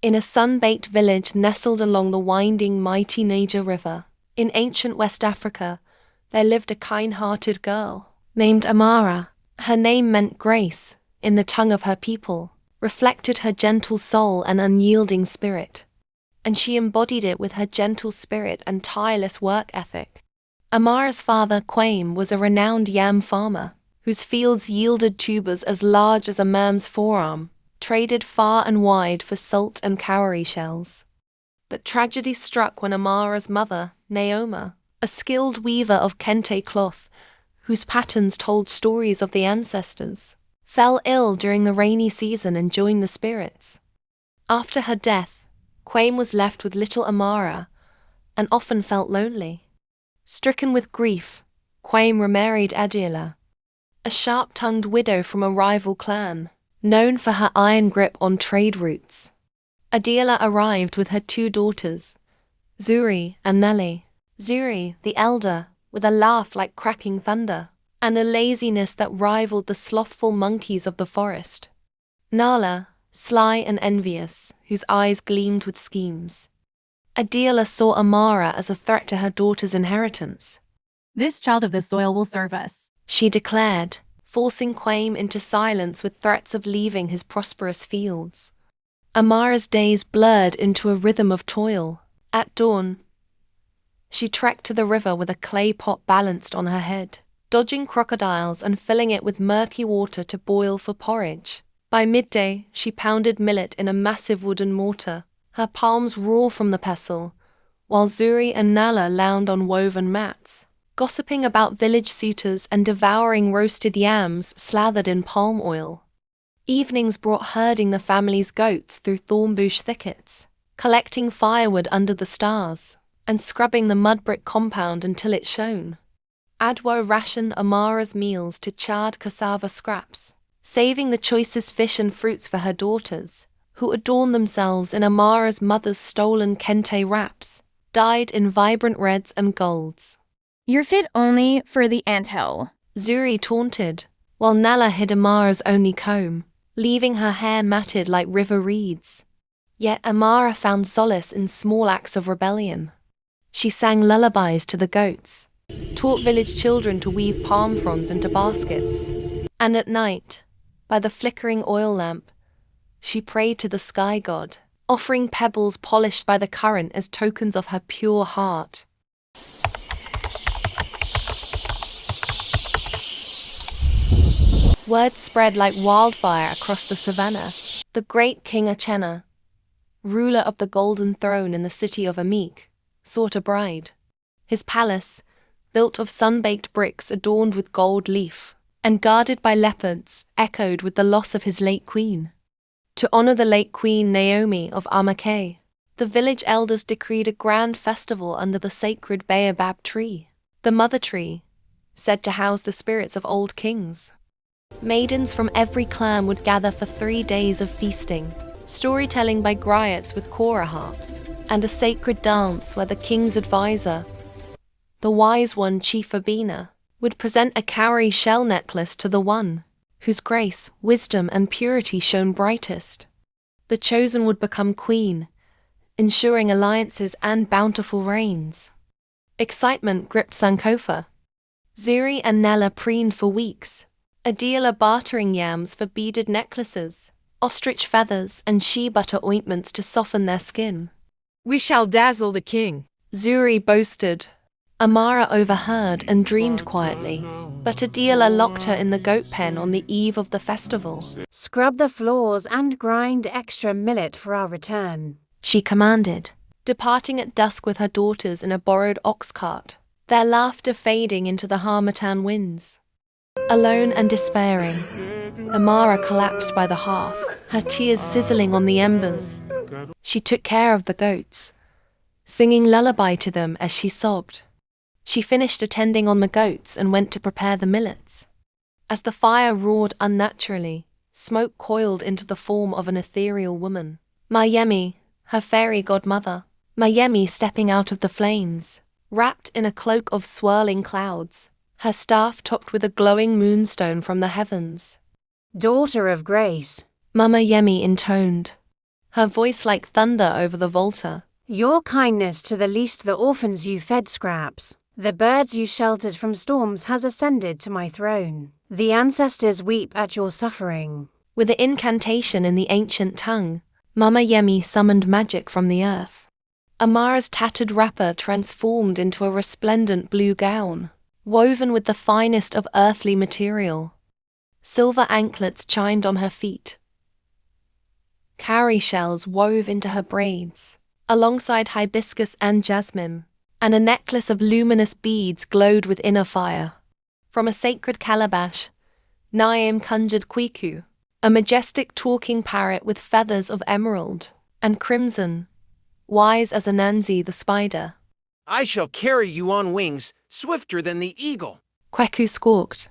In a sun-baked village nestled along the winding mighty Niger River, in ancient West Africa, there lived a kind-hearted girl named Amara. Her name meant grace, in the tongue of her people, reflected her gentle soul and unyielding spirit. And she embodied it with her gentle spirit and tireless work ethic. Amara's father, Kwame, was a renowned yam farmer, whose fields yielded tubers as large as a man's forearm, traded far and wide for salt and cowrie shells. But tragedy struck when Amara's mother, Naoma, a skilled weaver of kente cloth, whose patterns told stories of the ancestors, fell ill during the rainy season and joined the spirits. After her death, Kwame was left with little Amara, and often felt lonely. Stricken with grief, Kwame remarried Adela, a sharp-tongued widow from a rival clan, known for her iron grip on trade routes. Adela arrived with her 2 daughters, Zuri and Nelly. Zuri, the elder, with a laugh like cracking thunder, and a laziness that rivaled the slothful monkeys of the forest. Nala, sly and envious, whose eyes gleamed with schemes. Adela saw Amara as a threat to her daughter's inheritance. "This child of the soil will serve us," she declared, forcing Kwame into silence with threats of leaving his prosperous fields. Amara's days blurred into a rhythm of toil. At dawn, she trekked to the river with a clay pot balanced on her head, dodging crocodiles and filling it with murky water to boil for porridge. By midday, she pounded millet in a massive wooden mortar, her palms raw from the pestle, while Zuri and Nala lounged on woven mats, gossiping about village suitors and devouring roasted yams slathered in palm oil. Evenings brought herding the family's goats through thornbush thickets, collecting firewood under the stars, and scrubbing the mud-brick compound until it shone. Adwo rationed Amara's meals to charred cassava scraps, saving the choicest fish and fruits for her daughters, who adorned themselves in Amara's mother's stolen kente wraps, dyed in vibrant reds and golds. "You're fit only for the anthill," Zuri taunted, while Nala hid Amara's only comb, leaving her hair matted like river reeds. Yet Amara found solace in small acts of rebellion. She sang lullabies to the goats, taught village children to weave palm fronds into baskets, and at night, by the flickering oil lamp, she prayed to the sky god, offering pebbles polished by the current as tokens of her pure heart. Word spread like wildfire across the savannah. The great King Achena, ruler of the golden throne in the city of Amek, sought a bride. His palace, built of sun-baked bricks adorned with gold leaf, and guarded by leopards, echoed with the loss of his late queen. To honor the late queen Naomi of Amake, the village elders decreed a grand festival under the sacred baobab tree, the mother tree, said to house the spirits of old kings. Maidens from every clan would gather for 3 days of feasting, storytelling by griots with kora harps, and a sacred dance where the king's advisor, the wise one Chief Abina, would present a cowrie shell necklace to the one whose grace, wisdom, and purity shone brightest. The chosen would become queen, ensuring alliances and bountiful reigns. Excitement gripped Sankofa. Zuri and Nella preened for weeks, Adela bartering yams for beaded necklaces, ostrich feathers, and shea butter ointments to soften their skin. "We shall dazzle the king," Zuri boasted. Amara overheard and dreamed quietly, but Adela locked her in the goat pen on the eve of the festival. "Scrub the floors and grind extra millet for our return," she commanded, departing at dusk with her daughters in a borrowed ox cart, their laughter fading into the harmattan winds. Alone and despairing, Amara collapsed by the hearth, her tears sizzling on the embers. She took care of the goats, singing lullaby to them as she sobbed. She finished attending on the goats and went to prepare the millets. As the fire roared unnaturally, smoke coiled into the form of an ethereal woman. Mayemi, her fairy godmother. Mayemi stepping out of the flames, wrapped in a cloak of swirling clouds, her staff topped with a glowing moonstone from the heavens. "Daughter of grace," Mama Yemi intoned. her voice like thunder over the volta. Your kindness to the least, the orphans you fed scraps, the birds you sheltered from storms has ascended to my throne. The ancestors weep at your suffering. With an incantation in the ancient tongue, Mama Yemi summoned magic from the earth. Amara's tattered wrapper transformed into a resplendent blue gown, woven with the finest of earthly material. Silver anklets chimed on her feet. Cowrie shells wove into her braids, alongside hibiscus and jasmine, and a necklace of luminous beads glowed with inner fire. From a sacred calabash, Naim conjured Kwiku, a majestic talking parrot with feathers of emerald and crimson, wise as Anansi the spider. I shall carry you on wings, swifter than the eagle. Kweku squawked.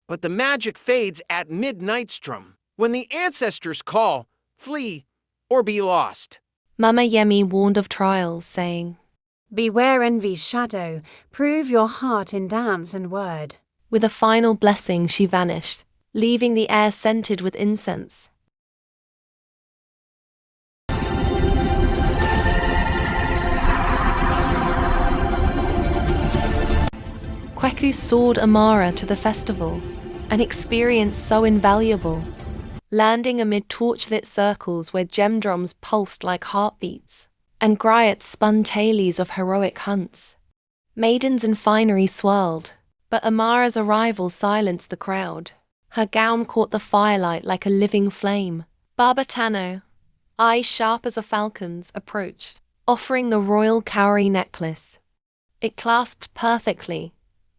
But the magic fades at midnight strum. When the ancestors call, flee or be lost. Mama Yemi warned of trials, saying, Beware envy's shadow, prove your heart in dance and word. With a final blessing she vanished, leaving the air scented with incense. Kweku soared Amara to the festival, an experience so invaluable. Landing amid torchlit circles where gem drums pulsed like heartbeats, and griots spun tales of heroic hunts. Maidens in finery swirled, but Amara's arrival silenced the crowd. Her gown caught the firelight like a living flame. Baba Tano, eyes sharp as a falcon's, approached, offering the royal cowrie necklace. It clasped perfectly,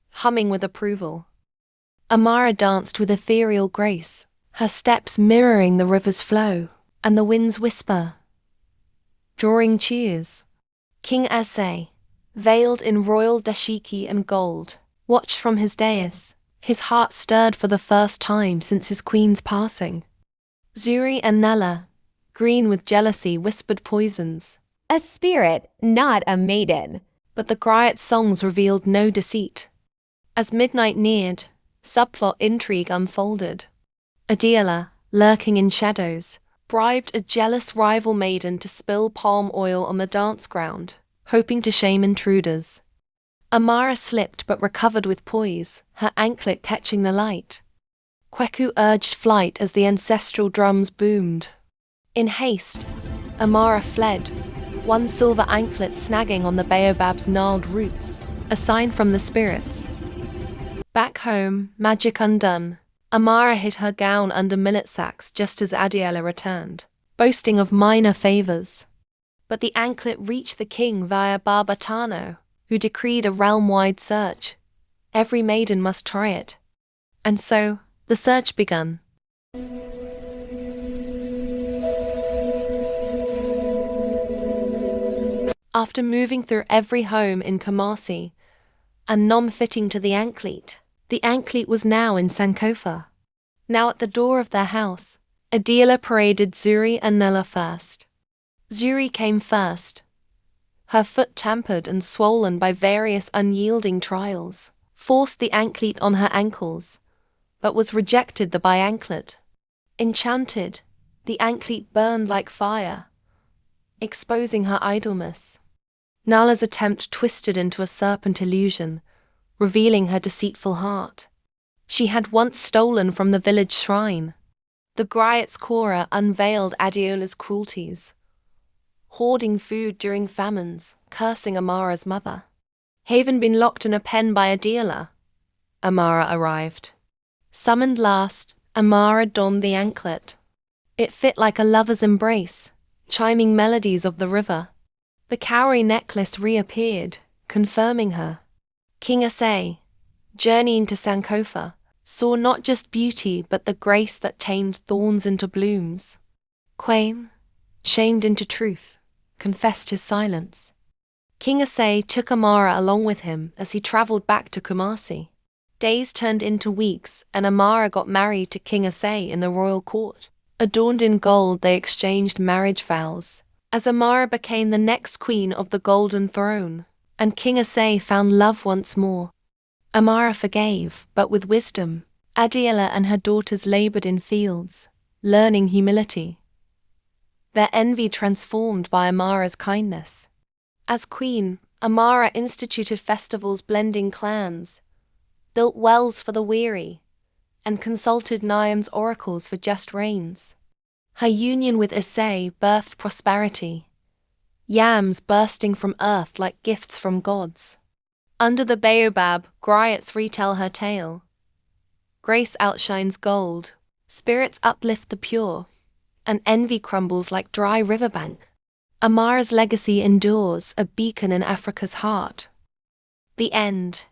humming with approval. Amara danced with ethereal grace, her steps mirroring the river's flow and the wind's whisper, drawing cheers. King Ase, veiled in royal dashiki and gold, watched from his dais, his heart stirred for the first time since his queen's passing. Zuri and Nella, green with jealousy, whispered poisons. A spirit, not a maiden. But the griot songs revealed no deceit. As midnight neared, subplot intrigue unfolded. Adela, lurking in shadows, bribed a jealous rival maiden to spill palm oil on the dance ground, hoping to shame intruders. Amara slipped but recovered with poise, her anklet catching the light. Kweku urged flight as the ancestral drums boomed. In haste, Amara fled, one silver anklet snagging on the baobab's gnarled roots, a sign from the spirits. Back home, magic undone, Amara hid her gown under millet sacks just as Adiela returned, boasting of minor favors. But the anklet reached the king via Baba Tano, who decreed a realm-wide search. Every maiden must try it. And so, the search begun. After moving through every home in Kumasi, and non-fitting to the anklet was now in Sankofa. Now at the door of their house, Adela paraded Zuri and Nella first. Zuri came first, her foot tampered and swollen by various unyielding trials, forced the anklet on her ankles, but was rejected by anklet. Enchanted, the anklet burned like fire, exposing her idleness. Nala's attempt twisted into a serpent illusion, revealing her deceitful heart. She had once stolen from the village shrine. The griot's Kora unveiled Adiola's cruelties, hoarding food during famines, cursing Amara's mother. Having been locked in a pen by Adela, Amara arrived. Summoned last, Amara donned the anklet. It fit like a lover's embrace, chiming melodies of the river. The cowrie necklace reappeared, confirming her. King Ase, journeying to Sankofa, saw not just beauty but the grace that tamed thorns into blooms. Quaim, shamed into truth, confessed his silence. King Ase took Amara along with him as he travelled back to Kumasi. Days turned into weeks and Amara got married to King Ase in the royal court. Adorned in gold, they exchanged marriage vows, as Amara became the next queen of the Golden Throne, and King Ase found love once more. Amara forgave, but with wisdom. Adiela and her daughters laboured in fields, learning humility. their envy transformed by Amara's kindness. As queen, Amara instituted festivals blending clans, built wells for the weary, and consulted Niam's oracles for just rains. Her union with Isay birthed prosperity, yams bursting from earth like gifts from gods. Under the baobab, griots retell her tale. Grace outshines gold, spirits uplift the pure, and envy crumbles like dry riverbank. Amara's legacy endures, a beacon in Africa's heart. The end.